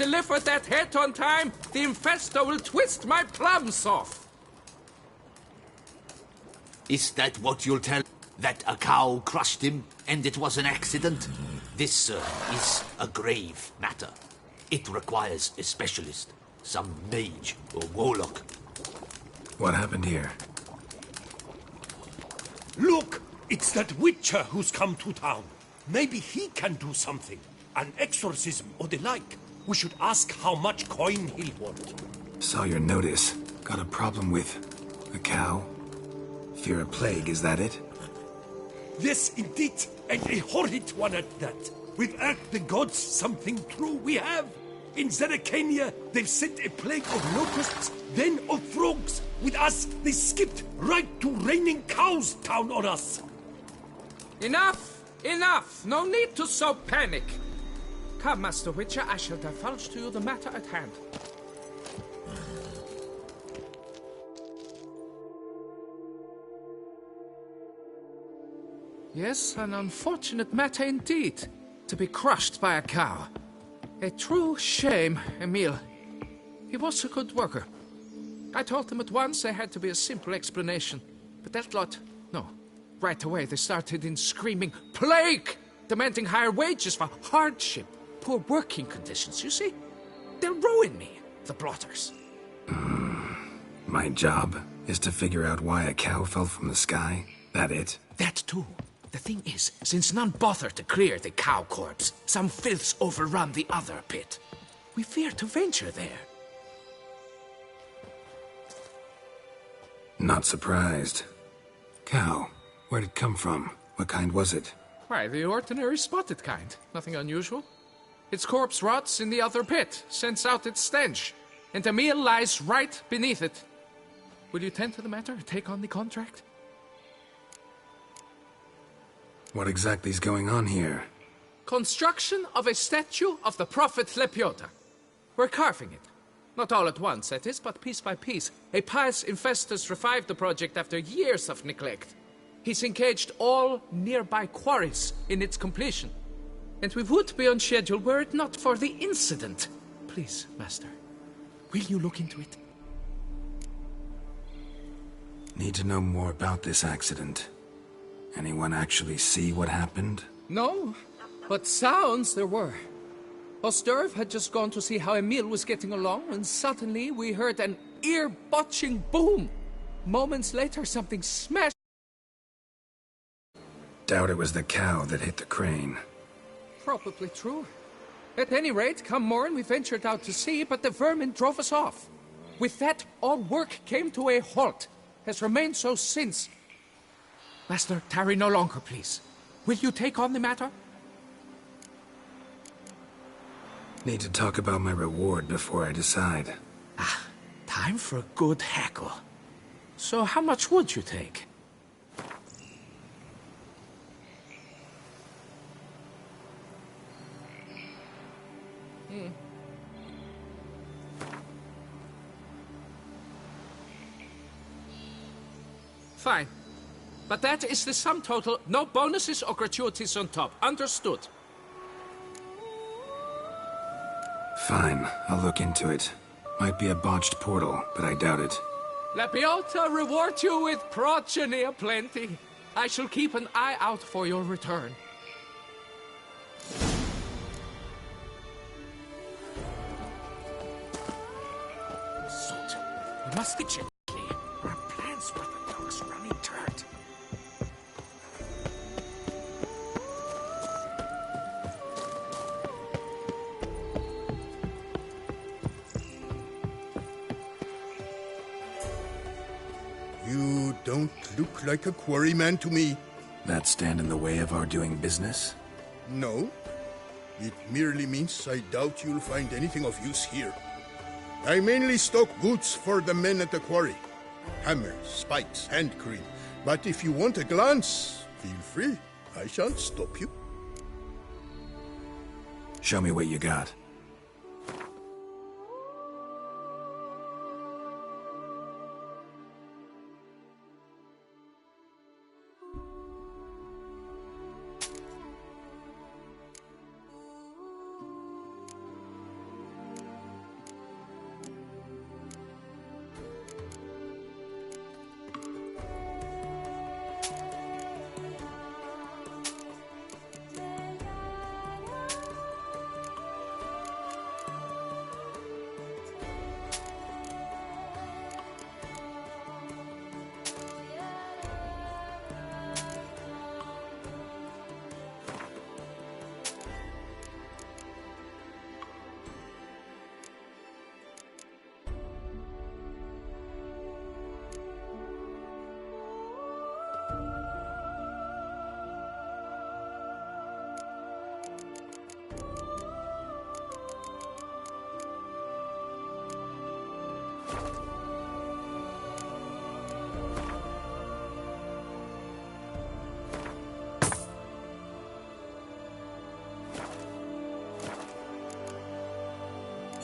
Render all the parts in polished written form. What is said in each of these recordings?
deliver that head on time, the infestor will twist my plums off. Is that what you'll tell? That a cow crushed him and it was an accident? This, sir, is a grave matter. It requires a specialist, some mage or warlock. What happened here? Look! It's that witcher who's come to town. Maybe he can do something. An exorcism or the like. We should ask how much coin he'll want. Saw your notice. Got a problem with a cow? Fear a plague, is that it? Yes, indeed. And a horrid one at that. We've asked the gods something true, we have. In Zeracania, they've sent a plague of locusts, then of frogs. With us, they skipped right to raining cows down on us. Enough! Enough! No need to so panic. Come, Master Witcher, I shall divulge to you the matter at hand. Yes, an unfortunate matter indeed, to be crushed by a cow. A true shame, Emil. He was a good worker. I told them at once there had to be a simple explanation. But that lot, no. Right away they started in screaming, "Plague!" Demanding higher wages for hardship, poor working conditions, you see? They'll ruin me, the blotters. My job is to figure out why a cow fell from the sky? That it? That too. The thing is, since none bothered to clear the cow corpse, some filths overrun the other pit. We fear to venture there. Not surprised. Cow, where'd it come from? What kind was it? Why, the ordinary spotted kind. Nothing unusual. Its corpse rots in the other pit, sends out its stench, and Emil lies right beneath it. Will you tend to the matter, take on the contract? What exactly is going on here? Construction of a statue of the prophet Lepioda. We're carving it. Not all at once, that is, but piece by piece. A pious infestus revived the project after years of neglect. He's engaged all nearby quarries in its completion. And we would be on schedule were it not for the incident. Please, Master, will you look into it? Need to know more about this accident. Anyone actually see what happened? No, but sounds there were. Osterv had just gone to see how Emil was getting along, and suddenly we heard an ear-botching boom. Moments later, something smashed. Doubt it was the cow that hit the crane. Probably true. At any rate, come morn we ventured out to sea, but the vermin drove us off. With that, all work came to a halt. Has remained so since. Master, tarry no longer, please. Will you take on the matter? Need to talk about my reward before I decide. Ah, time for a good hackle. So how much would you take? Fine. But that is the sum total. No bonuses or gratuities on top. Understood? Fine, I'll look into it. Might be a botched portal, but I doubt it. Lapiota reward you with progeny aplenty. I shall keep an eye out for your return. Soot. We must get you. Our plans were the dog's running turd. You don't look like a quarryman to me. That stand in the way of our doing business? No. It merely means I doubt you'll find anything of use here. I mainly stock goods for the men at the quarry. Hammers, spikes, hand cream. But if you want a glance, feel free. I shan't stop you. Show me what you got.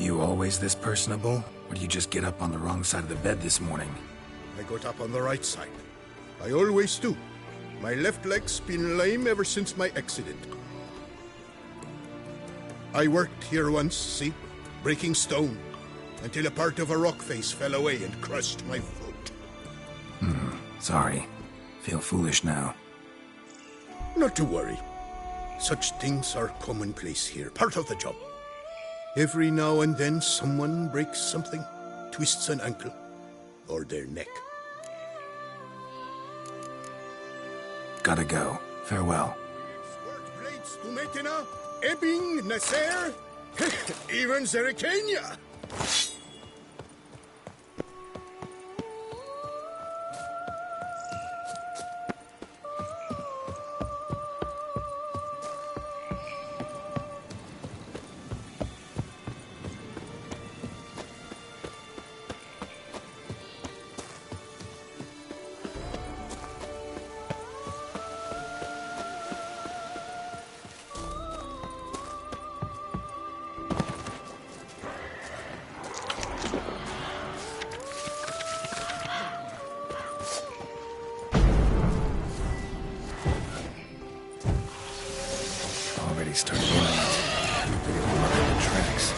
You always this personable? Or do you just get up on the wrong side of the bed this morning? I got up on the right side. I always do. My left leg's been lame ever since my accident. I worked here once, see? Breaking stone. Until a part of a rock face fell away and crushed my foot. Sorry. Feel foolish now. Not to worry. Such things are commonplace here, part of the job. Every now and then someone breaks something, twists an ankle, or their neck. Gotta go. Farewell. Sword blades to Metena, Ebbing, Nasser, even Zerikania. Already started in on it. They didn't mark the tracks.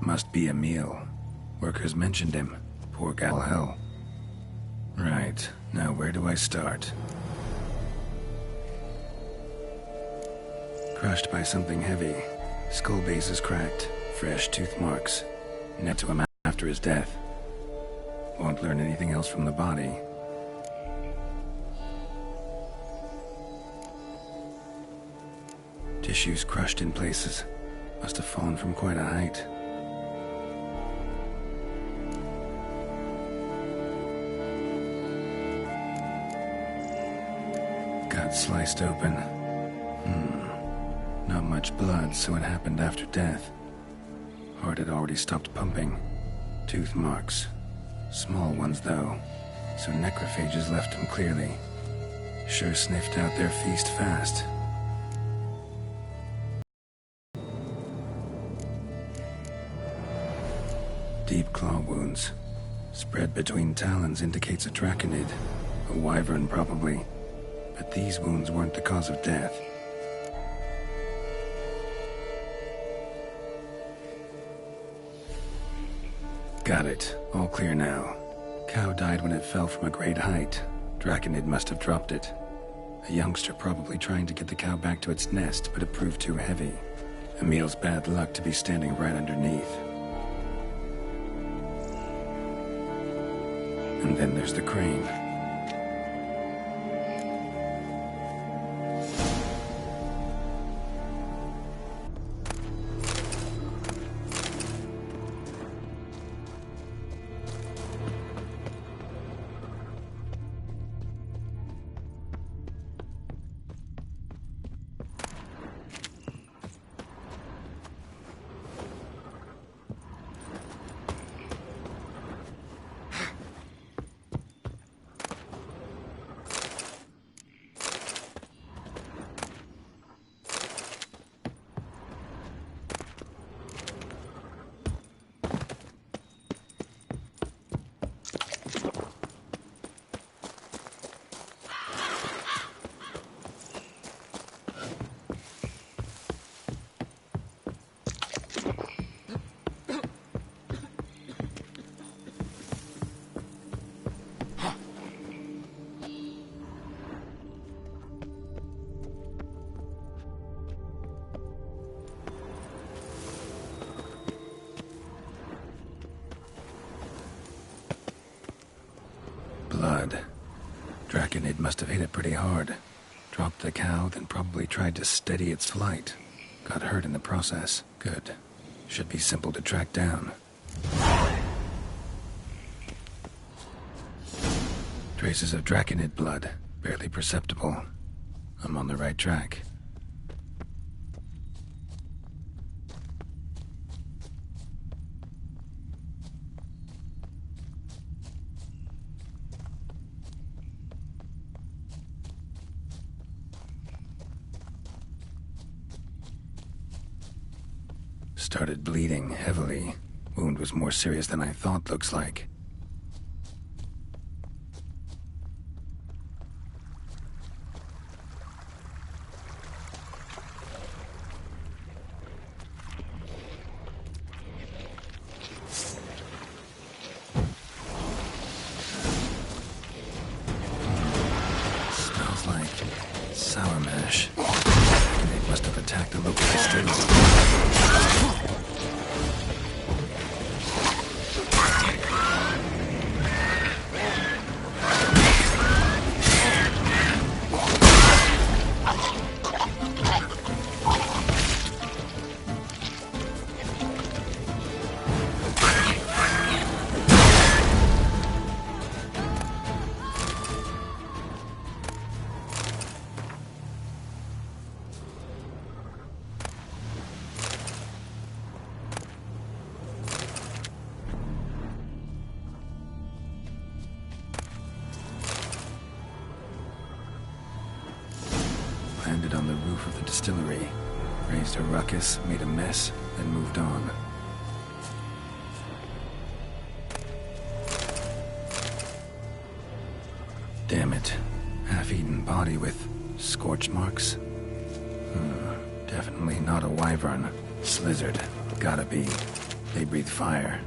Must be Emil. Workers mentioned him. Poor gal hell. Right, now where do I start? Crushed by something heavy. Skull base is cracked. Fresh tooth marks. Net to him after his death. Won't learn anything else from the body. Tissues crushed in places. Must have fallen from quite a height. Gut sliced open. Not much blood, so it happened after death. Heart had already stopped pumping. Tooth marks. Small ones, though. So necrophages left him clearly. Sure sniffed out their feast fast. Deep claw wounds. Spread between talons indicates a draconid. A wyvern, probably. But these wounds weren't the cause of death. Got it. All clear now. Cow died when it fell from a great height. Draconid must have dropped it. A youngster probably trying to get the cow back to its nest, but it proved too heavy. Emil's bad luck to be standing right underneath. And then there's the crane. Draconid must have hit it pretty hard. Dropped the cow, then probably tried to steady its flight. Got hurt in the process. Good. Should be simple to track down. Traces of Draconid blood. Barely perceptible. I'm on the right track. Started bleeding heavily. Wound was more serious than I thought, looks like. Smells like sour mash. They must have attacked the local distillery. Landed on the roof of the distillery, raised a ruckus, made a mess, then moved on. Damn it. Half-eaten body with scorch marks? Definitely not a wyvern. Slizzard. Gotta be. They breathe fire.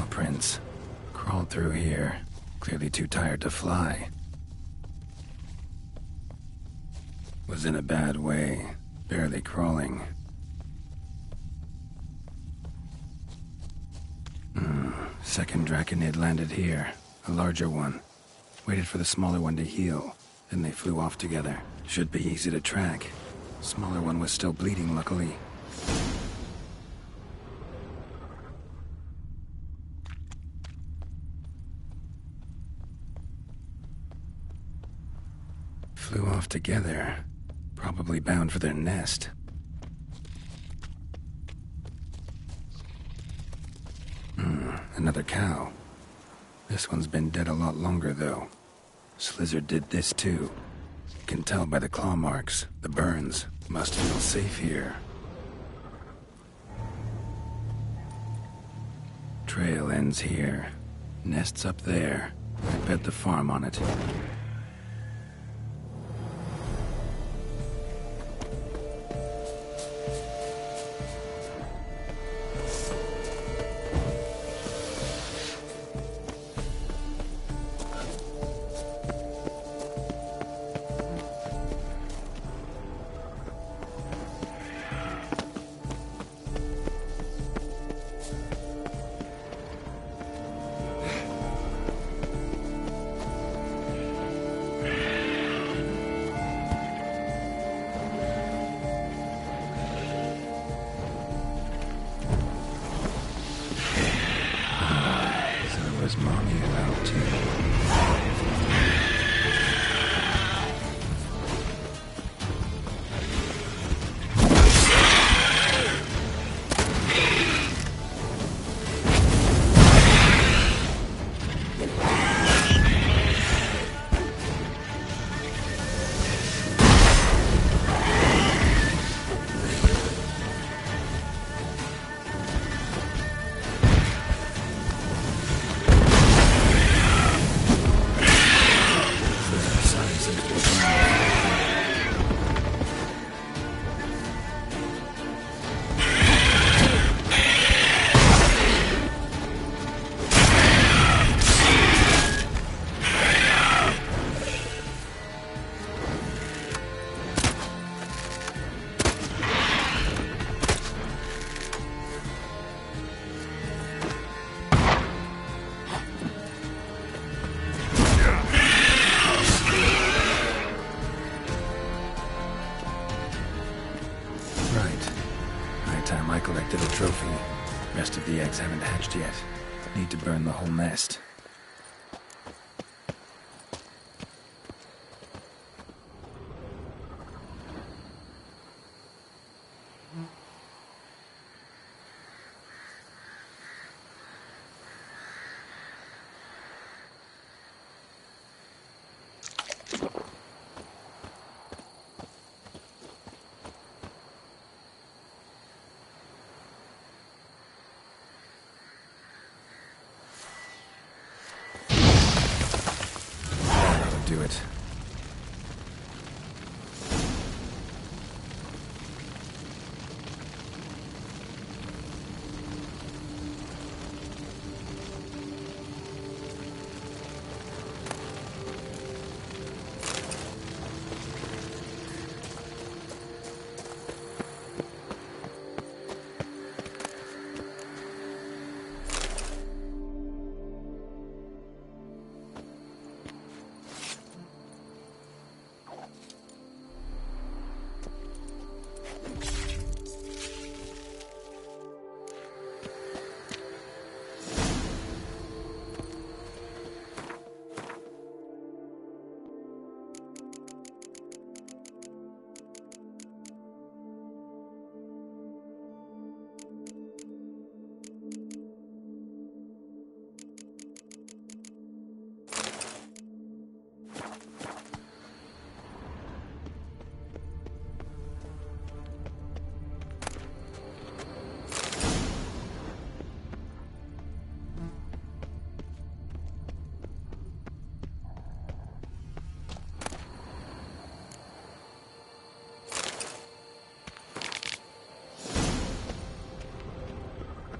Prints. Crawled through here. Clearly too tired to fly. Was in a bad way. Barely crawling. Second Draconid landed here. A larger one. Waited for the smaller one to heal. Then they flew off together. Should be easy to track. Smaller one was still bleeding, luckily. Flew off together. Probably bound for their nest. Another cow. This one's been dead a lot longer, though. Slizzard did this, too. Can tell by the claw marks, the burns. Must feel safe here. Trail ends here. Nest's up there. I bet the farm on it. eggs haven't hatched yet. Need to burn the whole nest. Do it.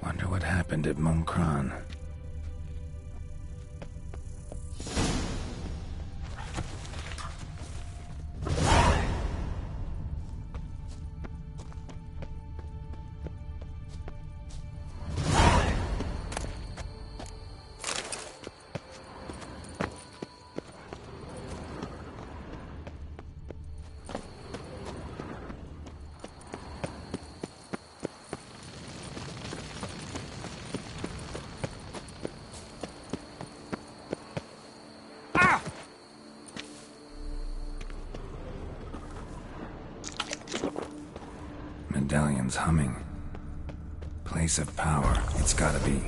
Wonder what happened at Monkran. Medallion's humming. Place of power. It's gotta be.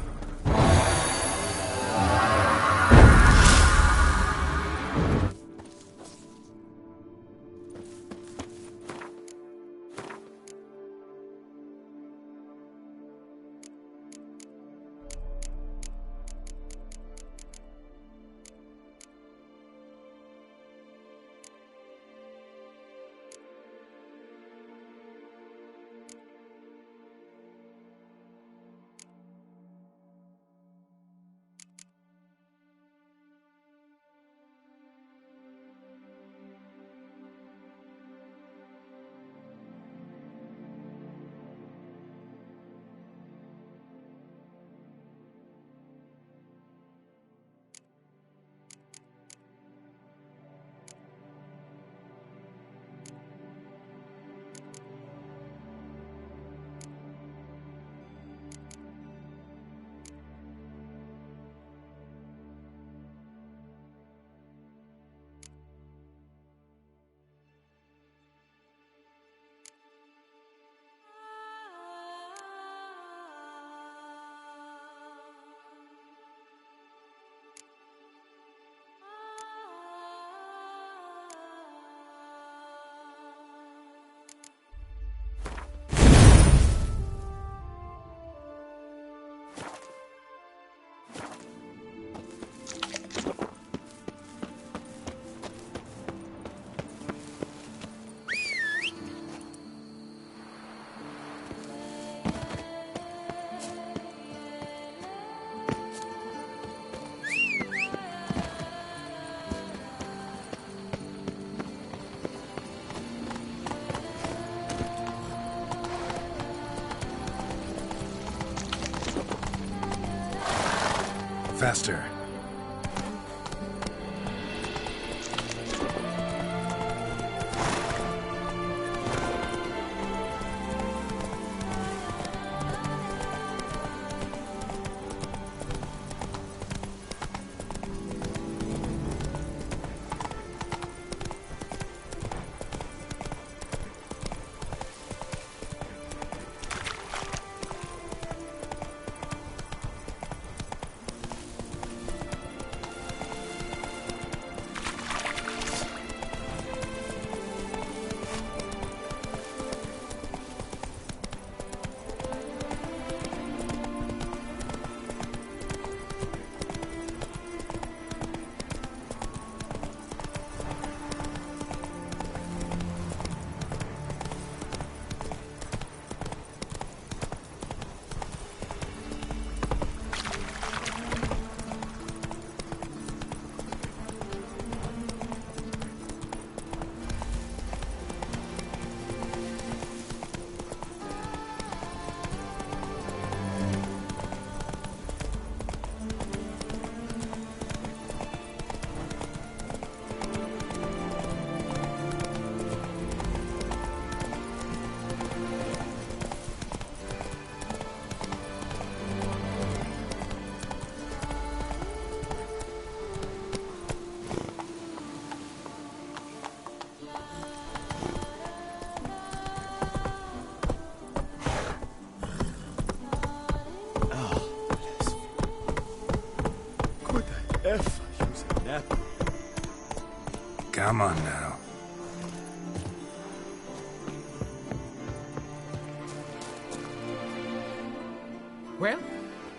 Faster. Come on now. Well,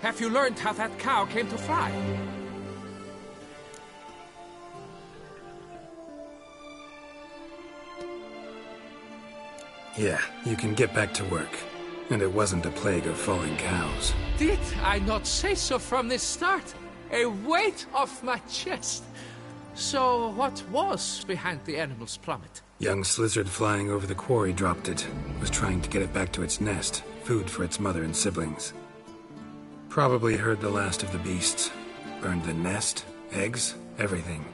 have you learned how that cow came to fly? Yeah, you can get back to work. And it wasn't a plague of falling cows. Did I not say so from the start? A weight off my chest. So what was behind the animal's plummet? Young lizard flying over the quarry dropped it. Was trying to get it back to its nest. Food for its mother and siblings. Probably heard the last of the beasts. Burned the nest, eggs, everything.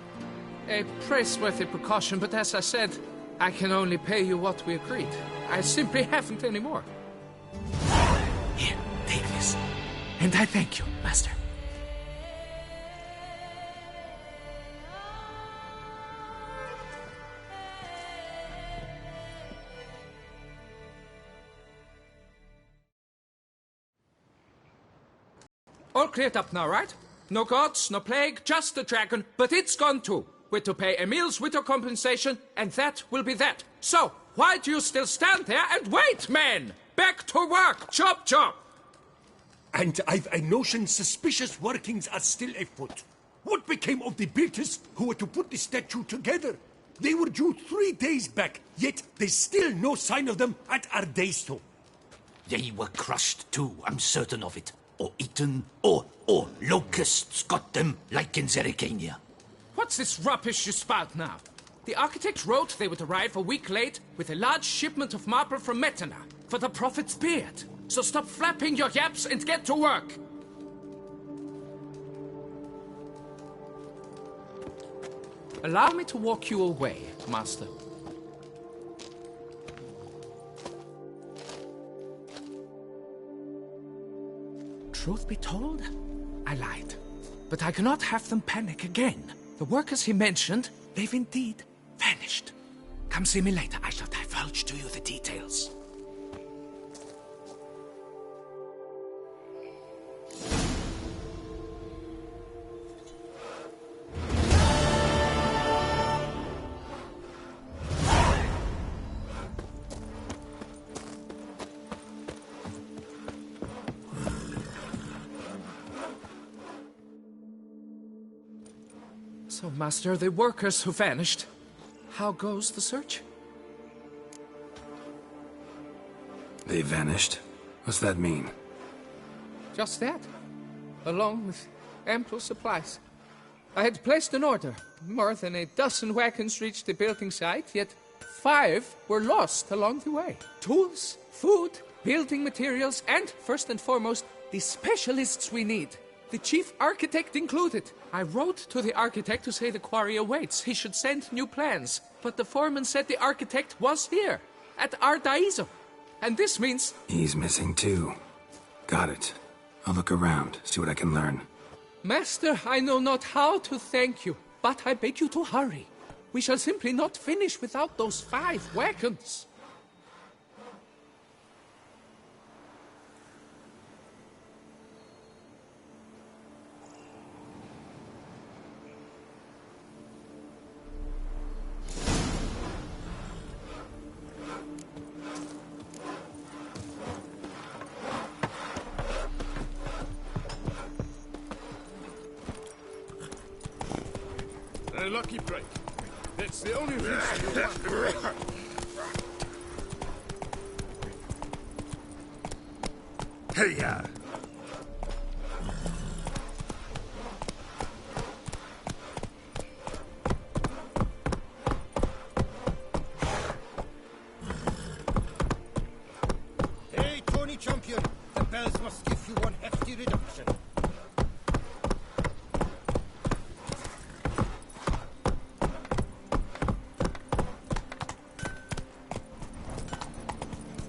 A praiseworthy precaution, but as I said, I can only pay you what we agreed. I simply haven't any more. Here, take this. And I thank you, Master. All cleared up now, right? No gods, no plague, just the dragon, but it's gone too. We're to pay Emil's widow compensation, and that will be that. So, why do you still stand there and wait, men? Back to work! Chop, chop! And I've a notion suspicious workings are still afoot. What became of the builders who were to put the statue together? They were due 3 days back, yet there's still no sign of them at our daysto. They were crushed too, I'm certain of it. Or eaten, or locusts got them, like in Zerikania. What's this rubbish you spout now? The architect wrote they would arrive a week late with a large shipment of marble from Metana for the prophet's beard. So stop flapping your yaps and get to work. Allow me to walk you away, Master. Truth be told, I lied. But I cannot have them panic again. The workers he mentioned, they've indeed vanished. Come see me later. I shall divulge to you the details. So, Master, the workers who vanished, how goes the search? They vanished? What's that mean? Just that, along with ample supplies. I had placed an order. More than a dozen wagons reached the building site, yet 5 were lost along the way. Tools, food, building materials, and, first and foremost, the specialists we need. The chief architect included. I wrote to the architect to say the quarry awaits. He should send new plans. But the foreman said the architect was here, at Ardaizo. And this means... He's missing too. Got it. I'll look around, see what I can learn. Master, I know not how to thank you, but I beg you to hurry. We shall simply not finish without those 5 wagons. A lucky break. That's the only reason you want. Hey-ya! Hey, Tony Champion! The bells must give you one hefty reduction.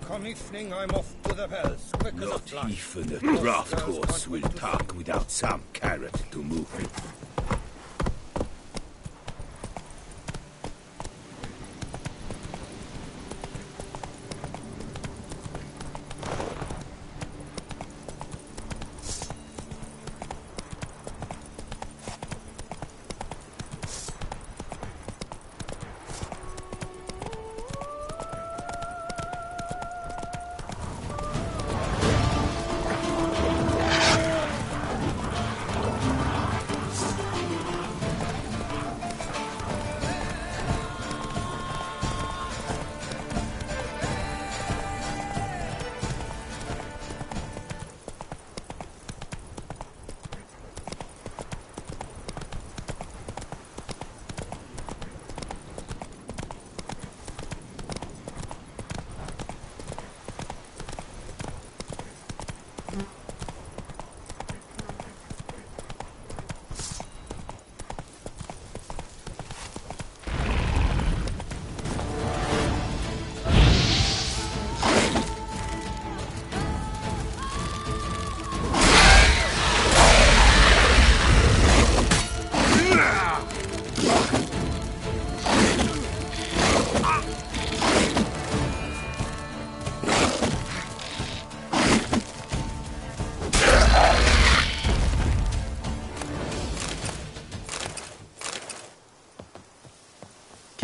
Come evening, I'm off to the bells, quick as a Not flash. even a draft horse will talk without some carrot to move it.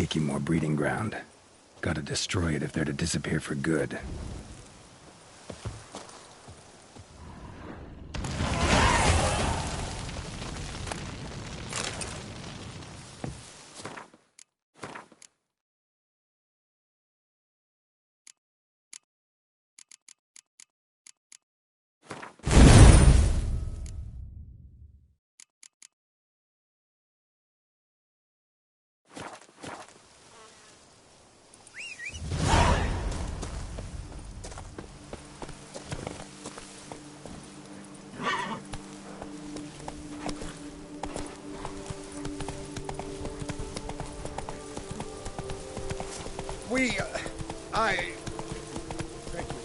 Kiki more breeding ground. Gotta destroy it if they're to disappear for good. Thank you.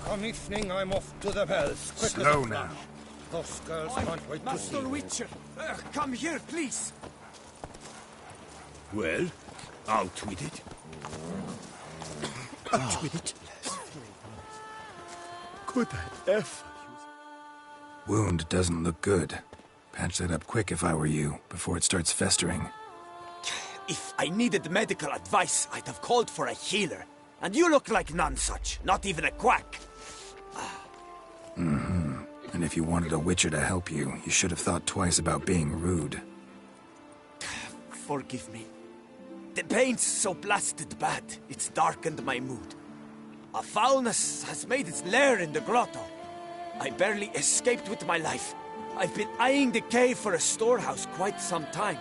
Come evening, I'm off to the bells. Quick Slow as a now. flash. Those girls can't wait to see Master me. Witcher, come here, please. Well, out with it. Out with it. Good F. Wound doesn't look good. Patch that up quick if I were you, before it starts festering. If I needed medical advice, I'd have called for a healer. And you look like none such, not even a quack. And if you wanted a Witcher to help you, you should have thought twice about being rude. Forgive me. The pain's so blasted bad, it's darkened my mood. A foulness has made its lair in the grotto. I barely escaped with my life. I've been eyeing the cave for a storehouse quite some time.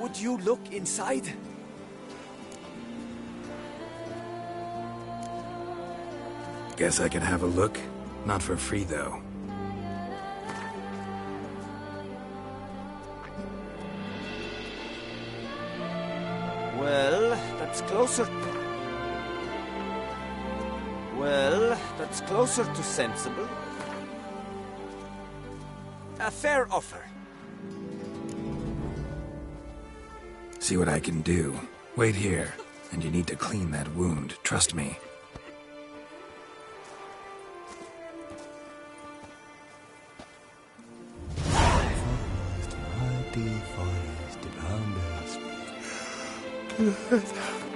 Would you look inside? Guess I could have a look. Not for free, though. Well, that's closer... Well, that's closer to sensible. A fair offer. See what I can do. Wait here, and you need to clean that wound, trust me. Forest, mighty forest, around us.